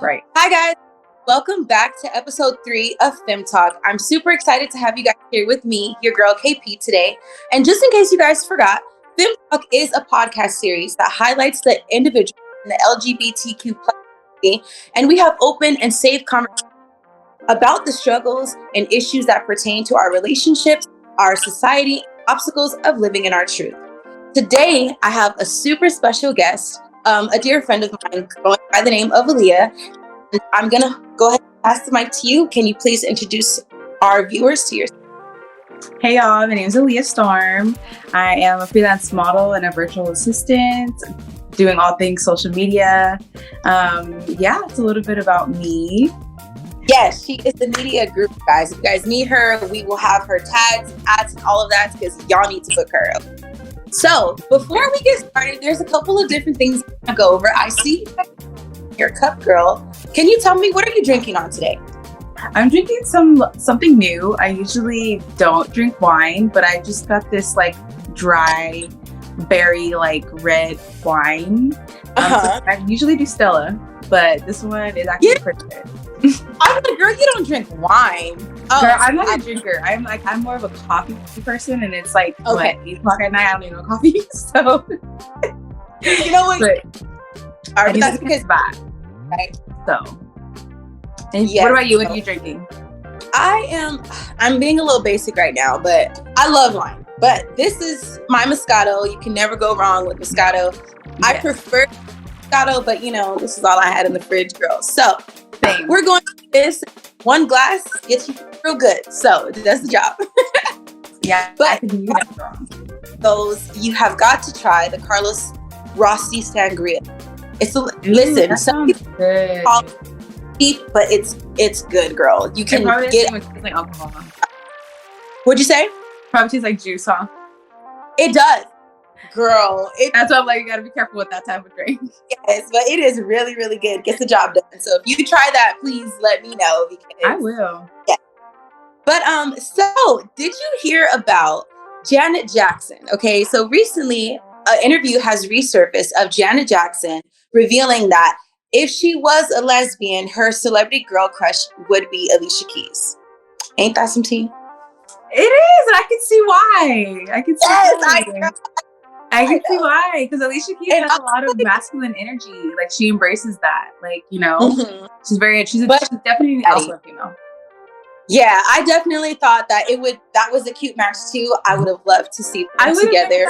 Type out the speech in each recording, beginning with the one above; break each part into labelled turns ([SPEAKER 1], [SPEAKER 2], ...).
[SPEAKER 1] Right.
[SPEAKER 2] Hi, guys. Welcome back to episode 3 of Fem Talk. I'm super excited to have you guys here with me, your girl KP, today. And just in case you guys forgot, Fem Talk is a podcast series that highlights the individual in the LGBTQ community, and we have open and safe conversations about the struggles and issues that pertain to our relationships, our society, and obstacles of living in our truth. Today, I have a super special guest, a dear friend of mine going by the name of Aleigha. And I'm going to go ahead and pass the mic to you. Can you please introduce our viewers to yourself?
[SPEAKER 1] Hey y'all, my name is Aleigha Storm. I am a freelance model and a virtual assistant doing all things social media. It's a little bit about me.
[SPEAKER 2] Yes, she is the media group, guys. If you guys need her, we will have her tags, ads, and all of that because y'all need to book her. So before we get started, there's a couple of different things to go over. I see your cup, girl. Can you tell me, what are you drinking on today?
[SPEAKER 1] I'm drinking something new. I usually don't drink wine, but I just got this like dry berry like red wine. So I usually do Stella, but this one is actually pretty good.
[SPEAKER 2] I'm like, girl, you don't drink wine.
[SPEAKER 1] Oh, girl, I'm not a drinker. I'm more of a coffee person, and it's like what, 8 o'clock at night. I don't even know coffee, so
[SPEAKER 2] you know what?
[SPEAKER 1] All right, that's because bad.
[SPEAKER 2] Right.
[SPEAKER 1] So, what about you? What are you drinking?
[SPEAKER 2] I'm being a little basic right now, but I love wine. But this is my Moscato. You can never go wrong with Moscato. Yes. I prefer Moscato, but this is all I had in the fridge, girl. So we're going to do this. One glass gets you real good. So it does the job.
[SPEAKER 1] Yeah,
[SPEAKER 2] but
[SPEAKER 1] I can do that wrong.
[SPEAKER 2] You have got to try the Carlos Rossi Sangria. Listen, some people call it cheap, but it's good, girl. You can get
[SPEAKER 1] like alcohol.
[SPEAKER 2] What'd you say?
[SPEAKER 1] Probably tastes like juice, huh?
[SPEAKER 2] It does, girl.
[SPEAKER 1] That's why I'm like, you gotta be careful with that type of drink.
[SPEAKER 2] Yes, but it is really, really good. Gets the job done. So if you try that, please let me know because
[SPEAKER 1] I will.
[SPEAKER 2] Yeah. But so did you hear about Janet Jackson? Okay, so recently an interview has resurfaced of Janet Jackson revealing that if she was a lesbian, her celebrity girl crush would be Alicia Keys. Ain't that some tea?
[SPEAKER 1] It is, and I can see why. I can see why. I can see why, because Alicia Keys has a lot of masculine energy. Like she embraces that. Like she's definitely an alpha female.
[SPEAKER 2] Yeah, I definitely thought that that was a cute match too. I would have loved to see them together.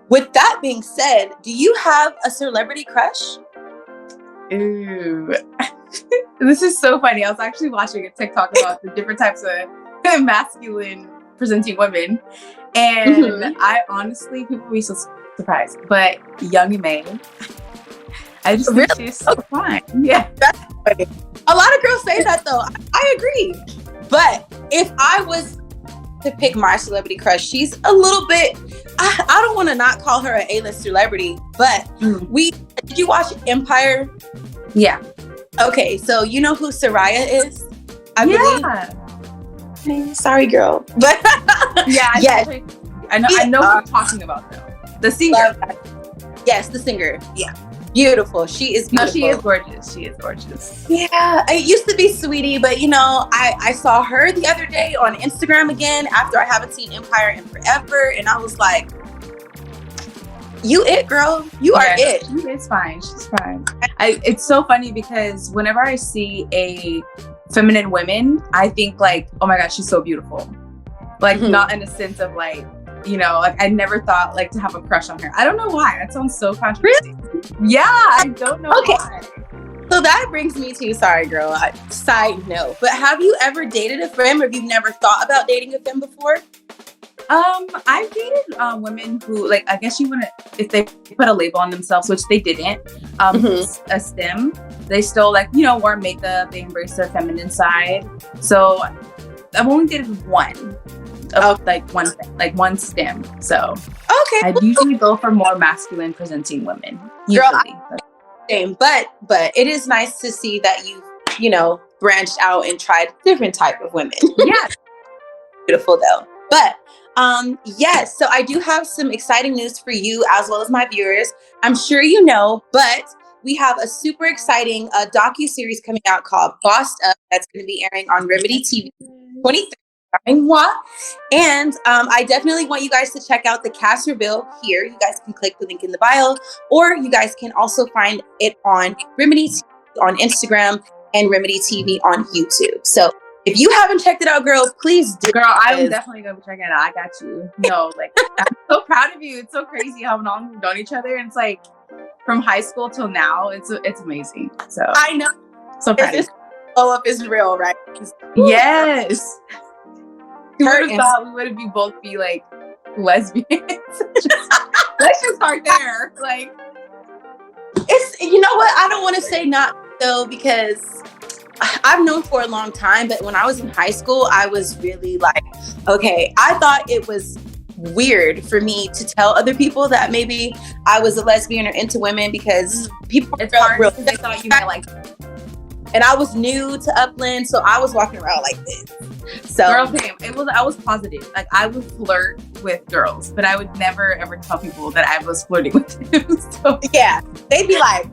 [SPEAKER 2] With that being said, do you have a celebrity crush?
[SPEAKER 1] Ooh, this is so funny. I was actually watching a TikTok about the different types of masculine presenting women, and I honestly, people will be so surprised, but Young and May, I just think she's so fun. Yeah,
[SPEAKER 2] that's funny. A lot of girls say that though. I agree, but if I was to pick my celebrity crush, she's a little bit. I don't want to not call her an A-list celebrity, but did you watch Empire?
[SPEAKER 1] Yeah.
[SPEAKER 2] Okay, so you know who Soraya is? I believe. Sorry, girl. But
[SPEAKER 1] I know who you're talking about though. The singer.
[SPEAKER 2] Yes, the singer. Yeah. Beautiful. She is beautiful.
[SPEAKER 1] No, she is gorgeous. She is gorgeous.
[SPEAKER 2] Yeah. It used to be Sweetie, but I saw her the other day on Instagram again after I haven't seen Empire in forever. And I was like, you it, girl. You are it.
[SPEAKER 1] She is fine. She's fine. It's so funny because whenever I see a feminine woman, I think like, oh my God, she's so beautiful. Like not in a sense of like, like I never thought like to have a crush on her. I don't know why. That sounds so controversial. Really? Yeah, I don't know why.
[SPEAKER 2] So that brings me to, sorry girl, side note, but have you ever dated a femme, or have you never thought about dating a femme before?
[SPEAKER 1] I've dated women who, like, I guess if they put a label on themselves, which they didn't, a STEM, they still like, wear makeup, they embrace their feminine side. So I've only dated one. One STEM. So I usually go for more masculine presenting women. Usually.
[SPEAKER 2] Girl, same, but it is nice to see that you've branched out and tried different type of women.
[SPEAKER 1] Yeah,
[SPEAKER 2] beautiful though. But yes, so I do have some exciting news for you as well as my viewers. I'm sure you know, but we have a super exciting docu-series coming out called Bossed Up that's going to be airing on Remidi TV 23rd. And I definitely want you guys to check out the cast reveal here. You guys can click the link in the bio, or you guys can also find it on Remidi TV on Instagram and Remidi TV on YouTube. So if you haven't checked it out, girl, please do.
[SPEAKER 1] Girl, I'm definitely going to be checking it out. I got you. No, like, I'm so proud of you. It's so crazy how long we've known each other. And it's like from high school till now. It's amazing. So
[SPEAKER 2] I know.
[SPEAKER 1] So proud of you.
[SPEAKER 2] Blow up is real, right?
[SPEAKER 1] Yes. Who would have thought we would both be like lesbians? Let's just start there. Like,
[SPEAKER 2] it's, you know what? I don't want to say not though, because I've known for a long time, but when I was in high school, I was really like, okay, I thought it was weird for me to tell other people that maybe I was a lesbian or into women, because people
[SPEAKER 1] it's hard real, they thought you might like.
[SPEAKER 2] And I was new to Upland, so I was walking around like this. So
[SPEAKER 1] girl, same. I was positive. Like, I would flirt with girls, but I would never ever tell people that I was flirting with them. So
[SPEAKER 2] yeah, they'd be like,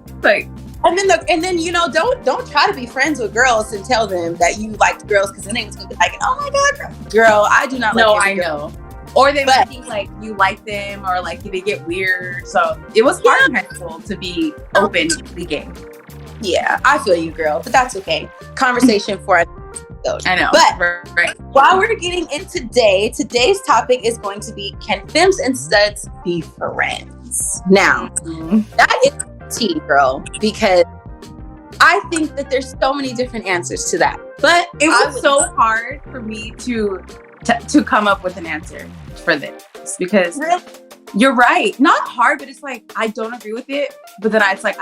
[SPEAKER 2] and then you know, don't try to be friends with girls and tell them that you liked girls, because then they're gonna be like, oh my god, girl, I do not like.
[SPEAKER 1] No, I know. Or they might think like you like them, or like they get weird. So it was hard in high school to be openly gay.
[SPEAKER 2] Yeah, I feel you, girl, but that's okay. Conversation for episode.
[SPEAKER 1] I know.
[SPEAKER 2] But
[SPEAKER 1] right.
[SPEAKER 2] While we're getting into today's topic is going to be, can Fems and Studs be friends? Now, that is tea, girl, because I think that there's so many different answers to that. But
[SPEAKER 1] it was so hard for me to come up with an answer for this, because you're right. Not hard, but it's like, I don't agree with it. But then it's like,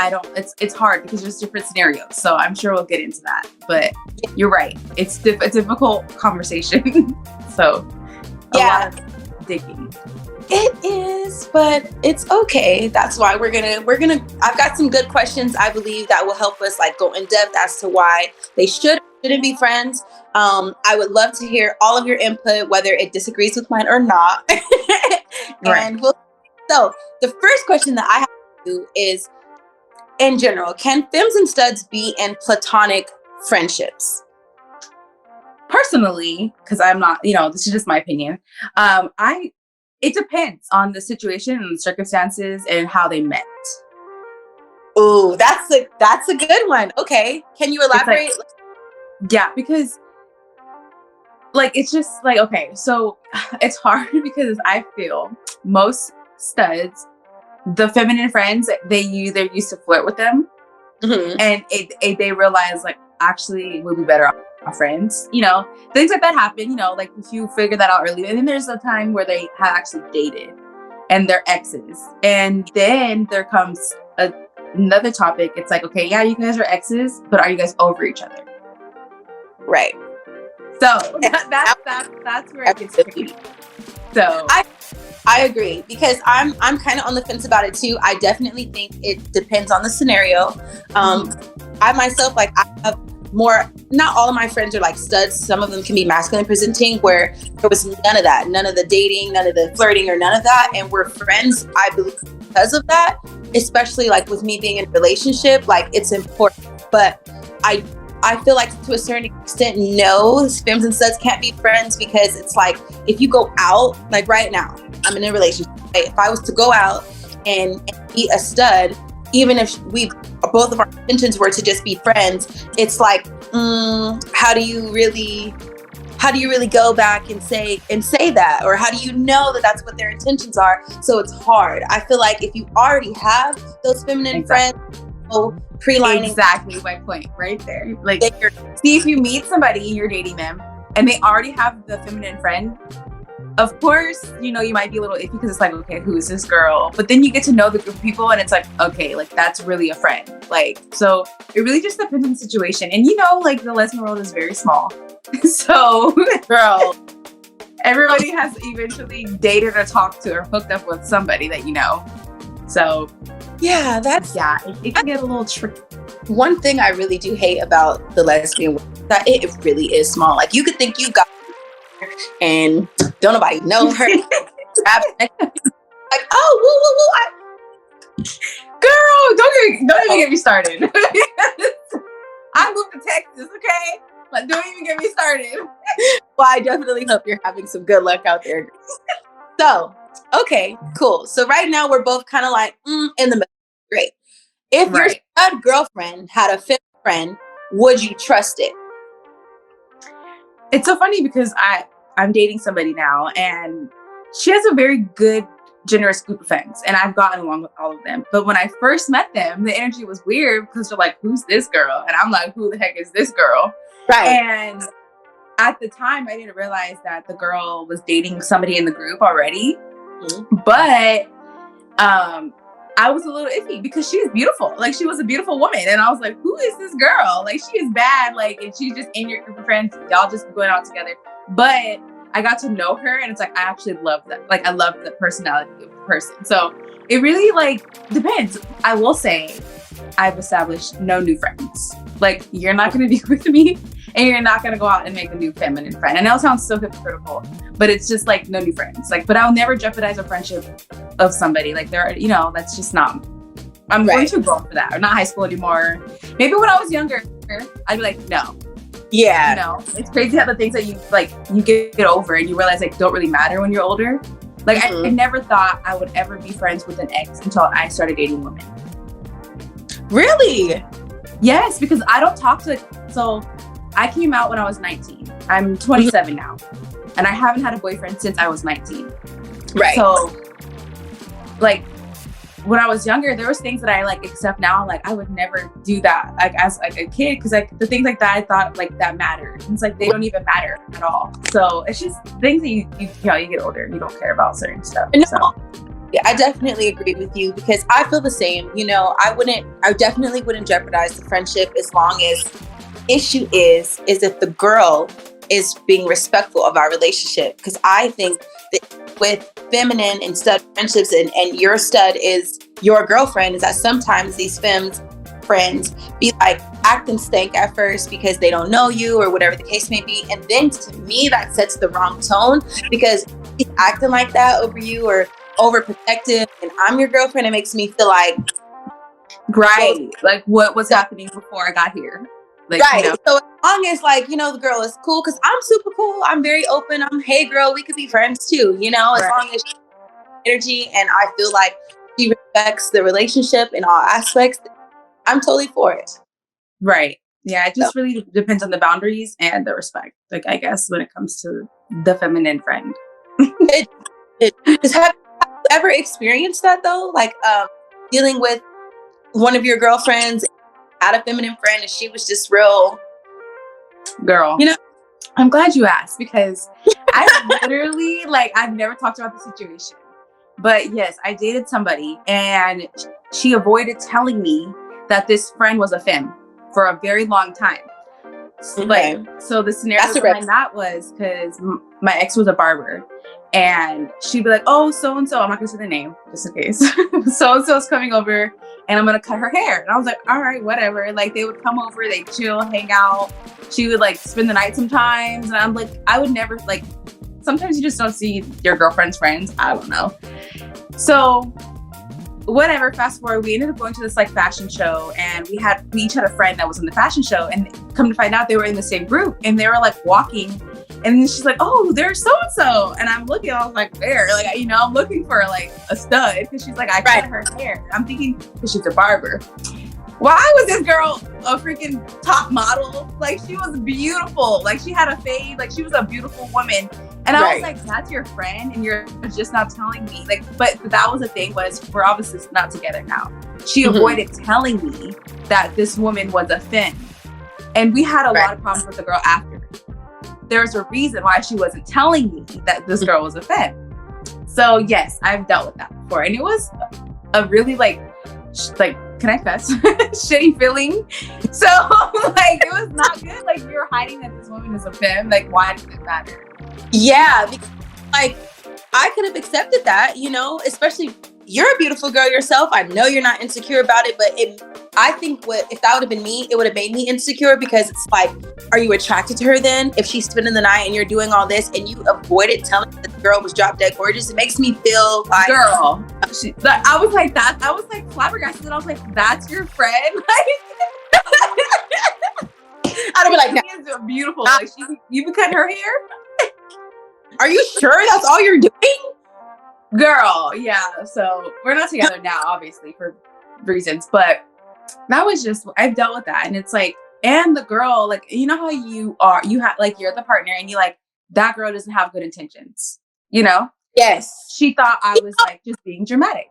[SPEAKER 1] it's hard because there's different scenarios. So I'm sure we'll get into that. But you're right. It's a difficult conversation. So a lot of digging.
[SPEAKER 2] It is, but it's okay. That's why we're gonna, I've got some good questions, I believe, that will help us like go in depth as to why they shouldn't be friends. I would love to hear all of your input, whether it disagrees with mine or not. And so the first question that I have to do is, in general, can Fems and Studs be in platonic friendships?
[SPEAKER 1] Personally, because I'm not, this is just my opinion. It depends on the situation and the circumstances and how they met.
[SPEAKER 2] Ooh, that's a good one. Okay, can you elaborate?
[SPEAKER 1] Yeah, because it's just like, okay, so it's hard because I feel most studs, the feminine friends, they either used to flirt with them, and they realize like, actually we'll be better off friends. Things like that happen, like if you figure that out early. And then there's a time where they have actually dated and they're exes. And then there comes another topic. It's like, okay, yeah, you guys are exes, but are you guys over each other?
[SPEAKER 2] Right.
[SPEAKER 1] So that's where it gets tricky. So
[SPEAKER 2] I agree, because I'm kind of on the fence about it too. I definitely think it depends on the scenario. I myself, I have more, not all of my friends are like studs. Some of them can be masculine presenting, where there was none of that, none of the dating, none of the flirting, or none of that. And we're friends, I believe, because of that, especially like with me being in a relationship, like it's important. But I feel like to a certain extent, no, Fems and Studs can't be friends, because it's like, if you go out, like right now, I'm in a relationship. Right? If I was to go out and be a stud, even if both of our intentions were to just be friends, it's like, how do you really go back and say that, or how do you know that that's what their intentions are? So it's hard. I feel like if you already have those feminine friends, pre-lining.
[SPEAKER 1] Exactly my point right there. Like, see, if you meet somebody, you're dating them, and they already have the feminine friend, of course, you might be a little iffy, because it's like, okay, who is this girl? But then you get to know the group of people, and it's like, okay, like that's really a friend. Like, so it really just depends on the situation. And like the lesbian world is very small. So, girl, everybody has eventually dated or talked to or hooked up with somebody that you know. So,
[SPEAKER 2] yeah,
[SPEAKER 1] it can get a little tricky.
[SPEAKER 2] One thing I really do hate about the lesbian world is that it really is small. Like, you could think you got her and don't nobody know her. Like, oh, woo.
[SPEAKER 1] Girl, don't even get me started. I moved to Texas, okay? But don't even get me started.
[SPEAKER 2] Well, I definitely hope you're having some good luck out there. So, okay, cool. So right now we're both kind of like in the middle. Great. If your stud girlfriend had a femme friend, would you trust it?
[SPEAKER 1] It's so funny because I'm dating somebody now, and she has a very good, generous group of friends, and I've gotten along with all of them. But when I first met them, the energy was weird because they're like, "Who's this girl?" And I'm like, "Who the heck is this girl?"
[SPEAKER 2] Right.
[SPEAKER 1] And at the time, I didn't realize that the girl was dating somebody in the group already. Mm-hmm. But I was a little iffy because she is beautiful. Like, she was a beautiful woman. And I was like, who is this girl? Like, she is bad. Like, and she's just in your group of friends. Y'all just going out together. But I got to know her, and it's like, I actually love that. Like, I love the personality of the person. So it really, like, depends. I will say I've established no new friends. Like, you're not going to be with me, and you're not going to go out and make a new feminine friend. I know it sounds so hypocritical, but it's just like no new friends. Like, but I'll never jeopardize a friendship of somebody. Like, there are, that's just not, I'm way too grown for that. I'm not high school anymore. Maybe when I was younger, I'd be like, no.
[SPEAKER 2] Yeah.
[SPEAKER 1] It's crazy how the things that you get over and you realize like don't really matter when you're older. Like, I never thought I would ever be friends with an ex until I started dating women.
[SPEAKER 2] Really?
[SPEAKER 1] Yes, because I don't talk to, so I came out when I was 19. I'm 27 now, and I haven't had a boyfriend since I was 19.
[SPEAKER 2] Right.
[SPEAKER 1] So, like, when I was younger, there was things that I like accept now. Like, I would never do that, like, as like a kid, because like the things like that I thought like that mattered. It's like they don't even matter at all. So it's just things that you get older, you don't care about certain stuff.
[SPEAKER 2] No.
[SPEAKER 1] So.
[SPEAKER 2] Yeah, I definitely agree with you because I feel the same. I definitely wouldn't jeopardize the friendship as long as issue is if the girl is being respectful of our relationship. Because I think that with feminine and stud friendships and your stud is your girlfriend, is that sometimes these femmes friends be like acting stank at first because they don't know you or whatever the case may be. And then to me, that sets the wrong tone because he's acting like that over you or overprotective, and I'm your girlfriend. It makes me feel like,
[SPEAKER 1] right, like what was happening before I got here, like,
[SPEAKER 2] right. So as long as like the girl is cool, because I'm super cool, I'm very open. I'm, hey girl, we could be friends too. As long as she has energy and I feel like she respects the relationship in all aspects, I'm totally for it. Right.
[SPEAKER 1] Yeah, it just really depends on the boundaries and the respect. Like, I guess when it comes to the feminine friend.
[SPEAKER 2] Have you ever experienced that though? Like dealing with one of your girlfriends had a feminine friend and she was just real
[SPEAKER 1] girl. I'm glad you asked because I literally I've never talked about the situation. But yes, I dated somebody and she avoided telling me that this friend was a femme for a very long time.
[SPEAKER 2] Okay.
[SPEAKER 1] So the scenario behind that was because my ex was a barber. And she'd be like, oh, so-and-so, I'm not gonna say the name, just in case. So-and-so's coming over and I'm gonna cut her hair. And I was like, all right, whatever. Like, they would come over, they'd chill, hang out. She would spend the night sometimes. And I'm like, I would never, sometimes you just don't see your girlfriend's friends. I don't know. So whatever, fast forward, we ended up going to this fashion show, and we each had a friend that was in the fashion show, and come to find out they were in the same group, and they were walking. And then she's like, oh, there's so-and-so. And I'm looking, I was like, where? I'm looking for a stud. Because she's like, I cut her hair. I'm thinking, because she's a barber. Why was this girl a freaking top model? She was beautiful. She had a fade. She was a beautiful woman. And I was like, that's your friend? And you're just not telling me. But that was the thing, was we're obviously not together now. She avoided telling me that this woman was a femme. And we had a lot of problems with the girl after. There's a reason why she wasn't telling me that this girl was a femme. So yes, I've dealt with that before. And it was a really can I cuss? Shitty feeling. So it was not good. You're hiding that this woman is a femme. Why does it matter?
[SPEAKER 2] Yeah, because, I could have accepted that, especially you're a beautiful girl yourself. I know you're not insecure about it, but I think if that would have been me, it would have made me insecure, because it's like, are you attracted to her then? If she's spending the night and you're doing all this and you avoided telling me that the girl was drop dead gorgeous, it makes me feel like,
[SPEAKER 1] girl. I was like that. I was like flabbergasted. I was like, that's your friend? Like,
[SPEAKER 2] I'd be like,
[SPEAKER 1] she is beautiful. Like, you can cut her hair?
[SPEAKER 2] Are you sure that's all you're doing?
[SPEAKER 1] Girl, yeah. So we're not together now, obviously, for reasons, but that was just, I've dealt with that. And it's like, and the girl, like, you know how you have, like, you're the partner and you like, that girl doesn't have good intentions, you know?
[SPEAKER 2] Yes.
[SPEAKER 1] She thought I was like just being dramatic.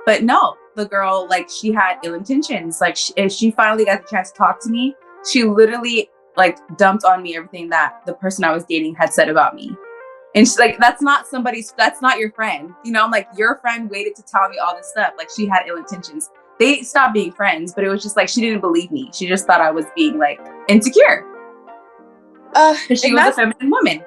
[SPEAKER 1] But no, the girl, like, she had ill intentions. Like, if she finally got the chance to talk to me, she literally like dumped on me everything that the person I was dating had said about me. And she's like, that's not your friend. You know, I'm like, your friend waited to tell me all this stuff. Like, she had ill intentions. They stopped being friends, but it was just like, she didn't believe me. She just thought I was being like insecure. Because she was a feminine woman.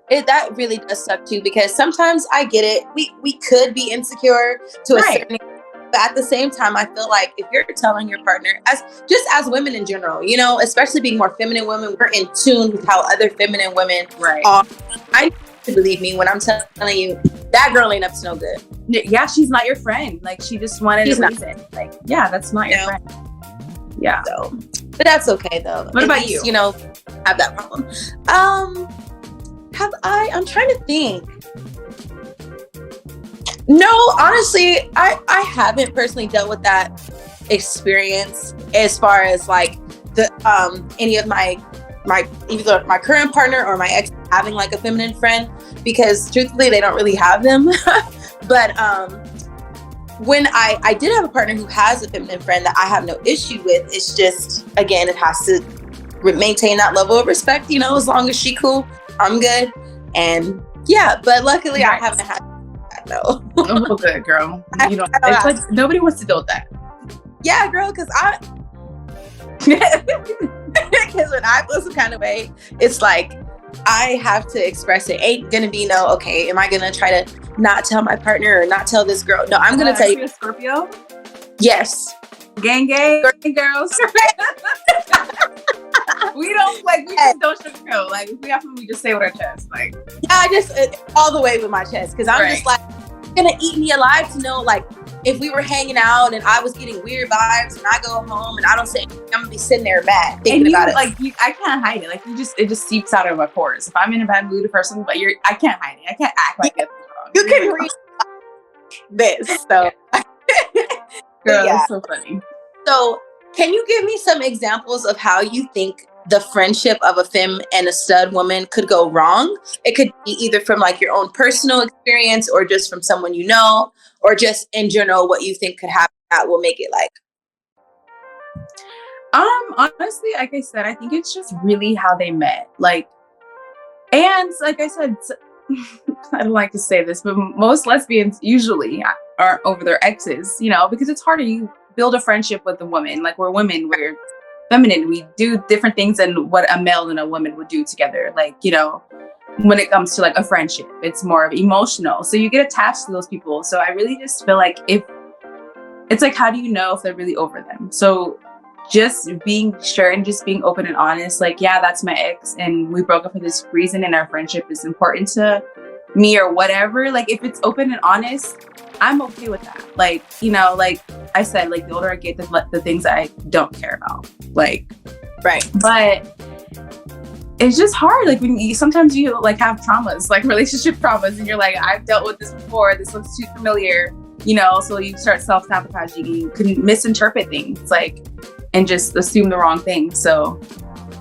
[SPEAKER 2] That really does suck too, because sometimes I get it. We could be insecure to a certain extent, but at the same time, I feel like if you're telling your partner, as women in general, you know, especially being more feminine women, we're in tune with how other feminine women are. I need to believe me when I'm telling you that girl ain't up to no good.
[SPEAKER 1] Yeah, she's not your friend. Like, she just wanted a reason. Like, yeah, that's not your friend. Yeah.
[SPEAKER 2] So, but that's okay though.
[SPEAKER 1] What about you?
[SPEAKER 2] You know, have that problem. I'm trying to think. No, honestly, I haven't personally dealt with that experience as far as like the any of my either my current partner or my ex having like a feminine friend, because truthfully they don't really have them. But when I did have a partner who has a feminine friend that I have no issue with, it's just, again, it has to maintain that level of respect, you know, as long as she cool, I'm good. And yeah, but luckily I haven't had that, no.
[SPEAKER 1] Oh, good, girl. You know, it's like nobody wants to deal with that.
[SPEAKER 2] Yeah, girl, because when I feel some kind of way, it's like I have to express it. Ain't gonna be no, okay, am I gonna try to not tell my partner or not tell this girl? No, I'm gonna tell you.
[SPEAKER 1] A Scorpio?
[SPEAKER 2] Yes.
[SPEAKER 1] Gang, girls. We don't just don't sugarcoat. Like, if we have to, we just say with our chest. Like,
[SPEAKER 2] yeah, I just all the way with my chest, because I'm just like, it's gonna eat me alive to know, like, if we were hanging out and I was getting weird vibes and I go home and I don't say anything, I'm gonna be sitting there mad thinking about it.
[SPEAKER 1] Like, I can't hide it. Like, it just seeps out of my pores. If I'm in a bad mood, but I can't hide it. I can't act like it's wrong.
[SPEAKER 2] You can read this, so.
[SPEAKER 1] Girl, that's so funny.
[SPEAKER 2] So, can you give me some examples of how you think the friendship of a femme and a stud woman could go wrong? It could be either from like your own personal experience or just from someone you know, or just in general what you think could happen that will make it like.
[SPEAKER 1] Honestly, like I said, I think it's just really how they met. Like, and like I said, I don't like to say this, but most lesbians usually are over their exes, you know, because it's harder. You build a friendship with a woman. Like, we're women, we're feminine, we do different things than what a male and a woman would do together. Like, you know, when it comes to like a friendship, it's more of emotional. So you get attached to those people. So I really just feel like if it's like, how do you know if they're really over them? So just being sure and just being open and honest, like, yeah, that's my ex and we broke up for this reason and our friendship is important to me or whatever. Like, if it's open and honest, I'm okay with that. Like, you know, like I said, like, the older I get, the things I don't care about. Like,
[SPEAKER 2] right.
[SPEAKER 1] But it's just hard. Like, when sometimes you like have traumas, like relationship traumas, and you're like, I've dealt with this before. This looks too familiar, you know? So you start self-sabotaging. You can misinterpret things, like, and just assume the wrong thing. So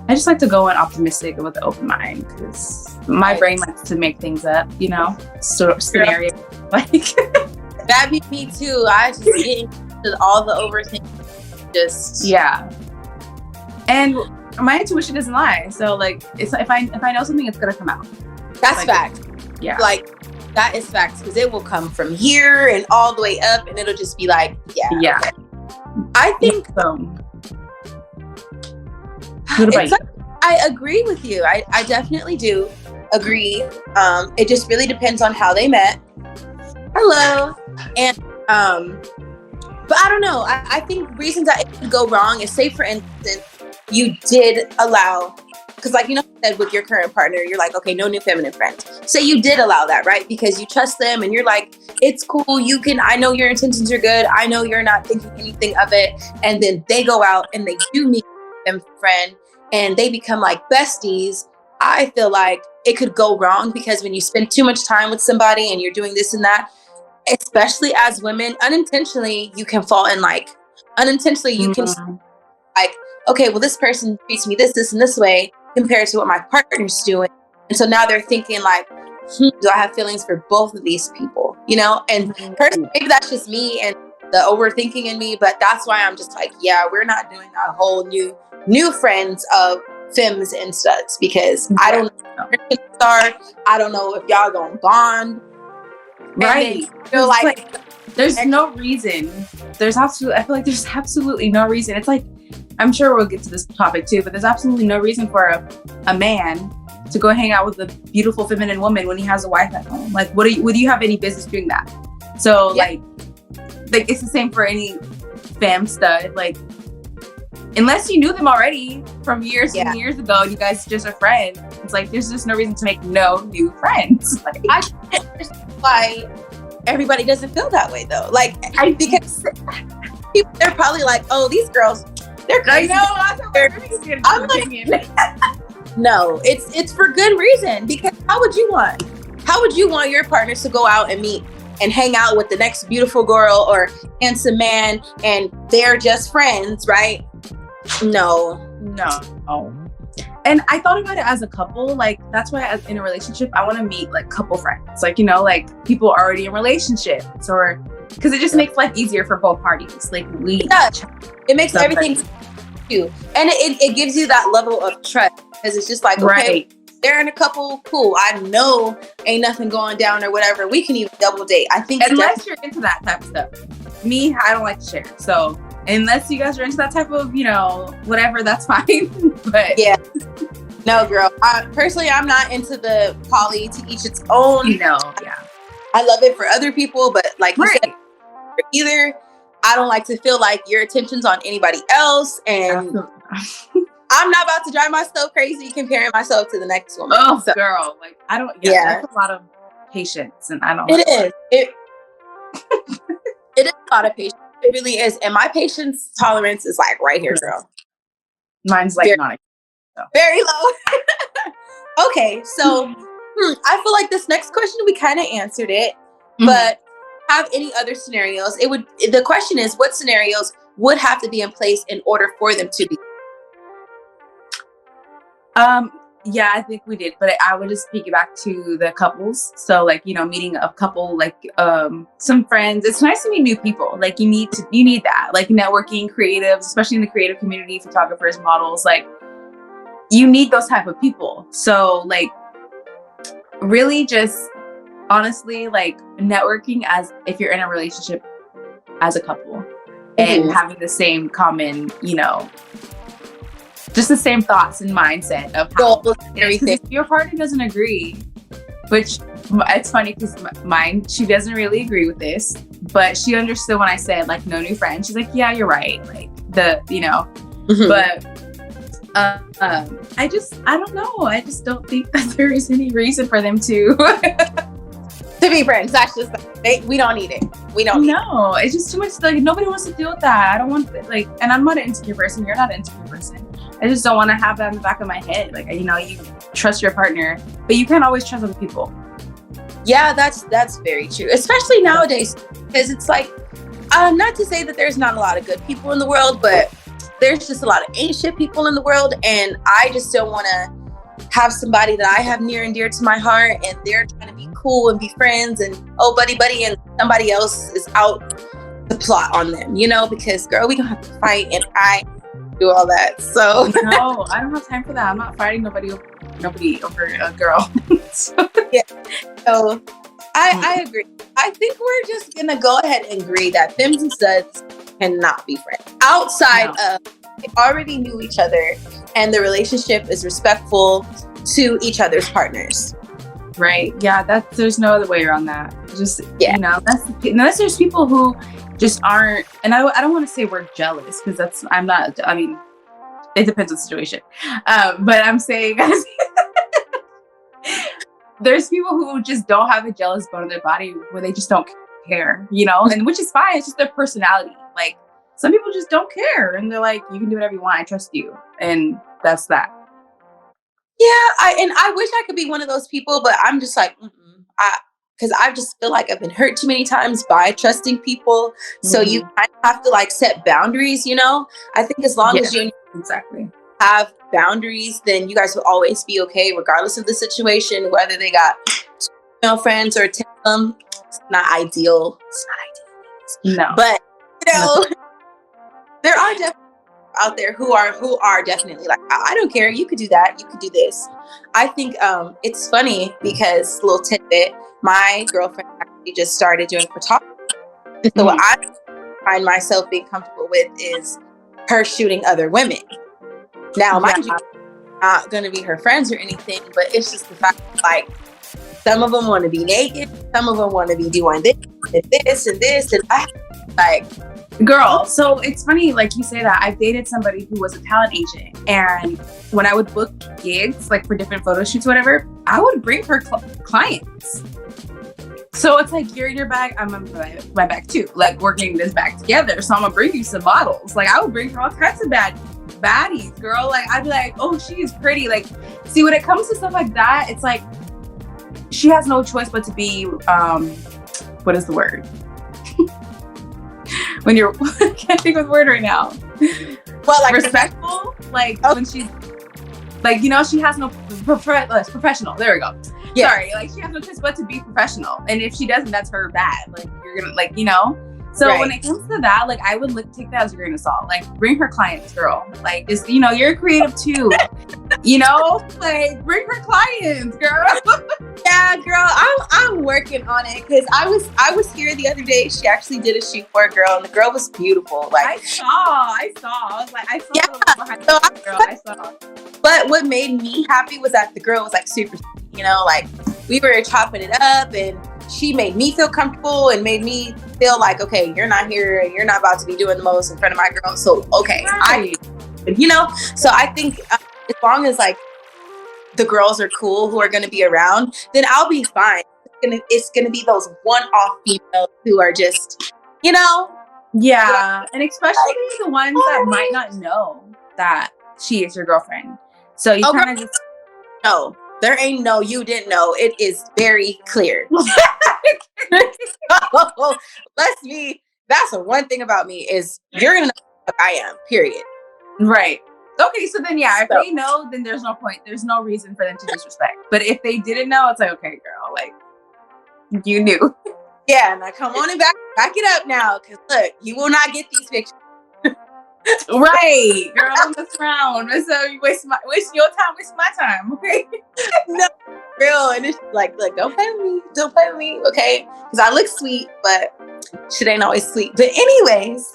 [SPEAKER 1] I just like to go in optimistic with an open mind, because my brain likes to make things up, you know? Scenario. Like,
[SPEAKER 2] that'd be me too. I just get into all the overthinking. Just
[SPEAKER 1] yeah. And my intuition doesn't lie. So like, it's if I know something, it's gonna come out.
[SPEAKER 2] That's
[SPEAKER 1] like,
[SPEAKER 2] fact.
[SPEAKER 1] Yeah.
[SPEAKER 2] Like, that is facts, because it will come from here and all the way up, and it'll just be like, yeah.
[SPEAKER 1] Yeah.
[SPEAKER 2] Okay. I think
[SPEAKER 1] so. What about you?
[SPEAKER 2] I agree with you. I definitely do agree. It just really depends on how they met. Hello. And But I don't know. I think reasons that it could go wrong is, say for instance, you did allow, because like, you know, said with your current partner, you're like, okay, no new feminine friends. Say you did allow that, right? Because you trust them and you're like, it's cool. You can, I know your intentions are good. I know you're not thinking anything of it. And then they go out and they do meet a friend and they become like besties. I feel like it could go wrong because when you spend too much time with somebody and you're doing this and that, especially as women, unintentionally, you can fall in like, unintentionally, you can like, okay, well, this person treats me this, and this way compared to what my partner's doing. And so now they're thinking like, do I have feelings for both of these people? You know? And personally, maybe that's just me and the overthinking in me, but that's why I'm just like, yeah, we're not doing a whole new friends of Fems and Studs, because I don't know if you're gonna start. I don't know if y'all gonna bond.
[SPEAKER 1] Right.
[SPEAKER 2] Feel like
[SPEAKER 1] there's no reason. I feel like there's absolutely no reason. It's like, I'm sure we'll get to this topic too, but there's absolutely no reason for a man to go hang out with a beautiful feminine woman when he has a wife at home. Like, would you have any business doing that? So like it's the same for any femme stud. Like, unless you knew them already from years and years ago, and you guys just are friends. It's like, there's just no reason to make no new friends. Like,
[SPEAKER 2] I don't understand why everybody doesn't feel that way though. Like, because people, they're probably like, oh, these girls, they're crazy.
[SPEAKER 1] I'm like,
[SPEAKER 2] no, it's for good reason. Because how would you want your partners to go out and meet and hang out with the next beautiful girl or handsome man and they're just friends, right? No.
[SPEAKER 1] And I thought about it as a couple. Like, that's why in a relationship, I want to meet like couple friends. Like, you know, like people already in relationships, or because it just makes life easier for both parties. Like,
[SPEAKER 2] it makes everything too. And it gives you that level of trust, because it's just like, okay, they're in a couple, cool. I know ain't nothing going down or whatever. We can even double date. I think
[SPEAKER 1] unless you're into that type of stuff. Me, I don't like to share. So unless you guys are into that type of, you know, whatever, that's fine. But
[SPEAKER 2] yeah. No, girl. Personally, I'm not into the poly, to each its own.
[SPEAKER 1] No, yeah.
[SPEAKER 2] I love it for other people, but like you said, either I don't like to feel like your attention's on anybody else, and I'm not about to drive myself crazy comparing myself to the next woman.
[SPEAKER 1] Oh, so, girl, like I don't. Yeah, that's a lot of patience, and I don't.
[SPEAKER 2] It is. It is a lot of patience. It really is, and my patience tolerance is like right here, girl.
[SPEAKER 1] Mine's like
[SPEAKER 2] very low. Okay, so I feel like this next question we kind of answered it, but have any other scenarios? The question is, what scenarios would have to be in place in order for them to be?
[SPEAKER 1] Yeah, I think we did, but I would just piggyback to the couples. So like, you know, meeting a couple, like some friends. It's nice to meet new people. Like you need that, like networking, creatives, especially in the creative community, photographers, models, like you need those type of people. So like really just honestly, like networking as if you're in a relationship as a couple and having the same common, you know, just the same thoughts and mindset of how everything. If your partner doesn't agree, which it's funny because mine, she doesn't really agree with this, but she understood when I said like no new friends. She's like, yeah, you're right. Like but I don't know. I just don't think that there is any reason for them to
[SPEAKER 2] be friends. That's just we don't need it. We don't.
[SPEAKER 1] No, it's just too much. Like nobody wants to deal with that. I don't want like, and I'm not an insecure person. You're not an insecure person. I just don't want to have that in the back of my head. Like, you know, you trust your partner, but you can't always trust other people.
[SPEAKER 2] Yeah, that's very true. Especially nowadays, because it's like, not to say that there's not a lot of good people in the world, but there's just a lot of ancient people in the world. And I just don't want to have somebody that I have near and dear to my heart, and they're trying to be cool and be friends and, oh, buddy, and somebody else is out to plot on them, you know, because girl, we gonna have to fight, and I do all that. So
[SPEAKER 1] no, I don't have time for that. I'm not fighting nobody over a girl. So
[SPEAKER 2] I agree. I think we're just gonna go ahead and agree that Fems and Studs cannot be friends outside of they already knew each other and the relationship is respectful to each other's partners.
[SPEAKER 1] Right. Yeah, there's no other way around that. Just, you know, unless there's people who just aren't, and I don't want to say we're jealous because I'm not, I mean, it depends on the situation. But I'm saying there's people who just don't have a jealous bone in their body where they just don't care, you know, and which is fine. It's just their personality. Like some people just don't care and they're like, you can do whatever you want. I trust you. And that's that.
[SPEAKER 2] Yeah. I wish I could be one of those people, but I'm just like, because I just feel like I've been hurt too many times by trusting people. So you kind of have to like set boundaries, you know? I think as long as you
[SPEAKER 1] exactly
[SPEAKER 2] have boundaries, then you guys will always be okay, regardless of the situation, whether they got female friends or 10 of them. It's not ideal. It's not ideal.
[SPEAKER 1] No.
[SPEAKER 2] But, you know, there are definitely out there who are definitely like, I don't care. You could do that. You could do this. I think it's funny because, a little tidbit, my girlfriend actually just started doing photography. So what I find myself being comfortable with is her shooting other women. Now, mind you, I'm not going to be her friends or anything, but it's just the fact that, like, some of them want to be naked, some of them want to be doing this and this and this, and I like,
[SPEAKER 1] girl. So it's funny, like you say that. I've dated somebody who was a talent agent, and when I would book gigs, like for different photo shoots, whatever, I would bring her clients. So it's like, you're in your bag, I'm in my bag too. Like, we're getting this bag together. So I'm gonna bring you some models. Like, I would bring her all kinds of baddies, girl. Like, I'd be like, oh, she is pretty. Like, see, when it comes to stuff like that, it's like, she has no choice but to be, what is the word? When you're, I can't think of the word right now.
[SPEAKER 2] Well, like
[SPEAKER 1] respectful. Like, when she's, like, you know, she has no, professional. There we go. Yeah. Sorry, like she has no choice but to be professional, and if she doesn't, that's her bad. Like you're gonna, like, you know. So when it comes to that, like I would take that as a grain of salt. Like bring her clients, girl. Like just, you know, you're creative too. You know, like bring her clients, girl.
[SPEAKER 2] Yeah, girl. I'm working on it because I was here the other day. She actually did a shoot for a girl, and the girl was beautiful. Like
[SPEAKER 1] I saw. I was like, I saw. Yeah. Behind the girl. I saw.
[SPEAKER 2] But what made me happy was that the girl was like super. You know, like we were chopping it up, and she made me feel comfortable and made me feel like, okay, you're not here and you're not about to be doing the most in front of my girl. So, okay, right. You know, so I think as long as like the girls are cool who are going to be around, then I'll be fine. It's going to be those one-off females who are just, you know.
[SPEAKER 1] Yeah. And especially the ones that might not know that she is your girlfriend. So you kind of just.
[SPEAKER 2] No. There ain't no, you didn't know. It is very clear. That's the one thing about me is you're going to know what I am, period.
[SPEAKER 1] Right. Okay, so then, yeah, if they know, then there's no point. There's no reason for them to disrespect. But if they didn't know, it's like, okay, girl, like, you knew.
[SPEAKER 2] Yeah, now come on and back it up now. Because look, you will not get these pictures.
[SPEAKER 1] Right, girl, don't mess around. So you waste your time, waste my time, okay?
[SPEAKER 2] No, real, and it's like, don't play with me, okay? Because I look sweet, but shit ain't always sweet. But anyways,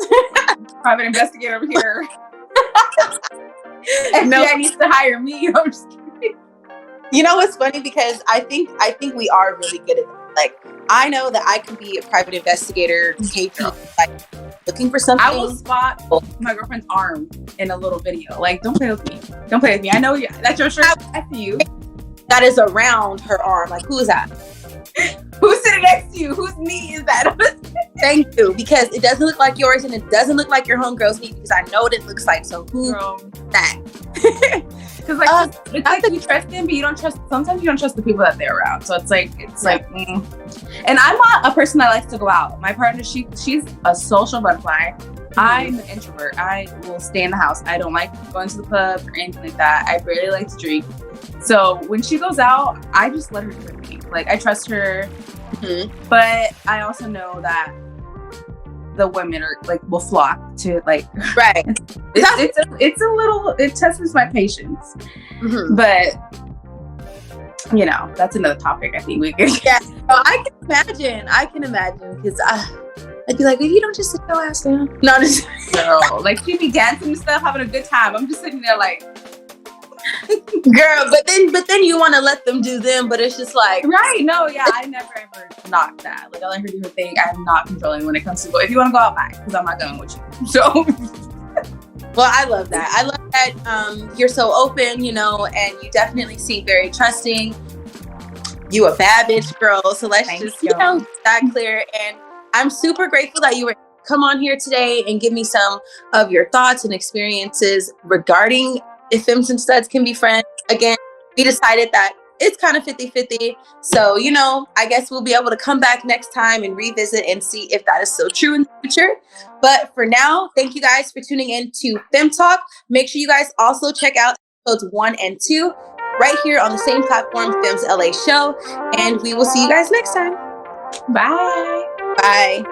[SPEAKER 1] private investigator over here. FBI needs to hire me. I'm just kidding.
[SPEAKER 2] You know what's funny? Because I think we are really good at that. Like, I know that I can be a private investigator, like looking for something.
[SPEAKER 1] I will spot my girlfriend's arm in a little video. Like, don't play with me. Don't play with me. I know that's your shirt. I see you.
[SPEAKER 2] That is around her arm. Like, who is that?
[SPEAKER 1] Who's sitting next to you? Whose knee is that?
[SPEAKER 2] Thank you. Because it doesn't look like yours, and it doesn't look like your homegirl's knee, because I know what it looks like. So who's that?
[SPEAKER 1] Because like it's like you trust them, but you don't trust. Sometimes you don't trust the people that they're around. So it's like. And I'm not a person that likes to go out. My partner, she's a social butterfly. I'm an introvert. I will stay in the house. I don't like going to the club or anything like that. I barely like to drink. So when she goes out, I just let her do her thing. Like I trust her, but I also know that the women are like will flock to like.
[SPEAKER 2] Right.
[SPEAKER 1] It's a little. It tests my patience, but you know that's another topic. I think we could.
[SPEAKER 2] Yeah, I can imagine because I'd be like, if you don't just sit your ass down. No, just
[SPEAKER 1] girl. Like she'd be dancing and stuff, having a good time. I'm just sitting there like.
[SPEAKER 2] Girl, but then you want to let them do them, but it's just like
[SPEAKER 1] right. No, yeah, I never ever knock that. Like I let her do her thing. I'm not controlling when it comes to go. If you want to go out, bye, because I'm not going with you. So.
[SPEAKER 2] Well, I love that. I love that you're so open, and you definitely seem very trusting. You a bad bitch, girl. So let's just get that clear. And I'm super grateful that you were come on here today and give me some of your thoughts and experiences regarding if Fems and Studs can be friends. Again, we decided that it's kind of 50-50. So, I guess we'll be able to come back next time and revisit and see if that is still true in the future. But for now, thank you guys for tuning in to Fem Talk. Make sure you guys also check out episodes 1 and 2 right here on the same platform, FemsLA Show. And we will see you guys next time.
[SPEAKER 1] Bye.
[SPEAKER 2] Bye.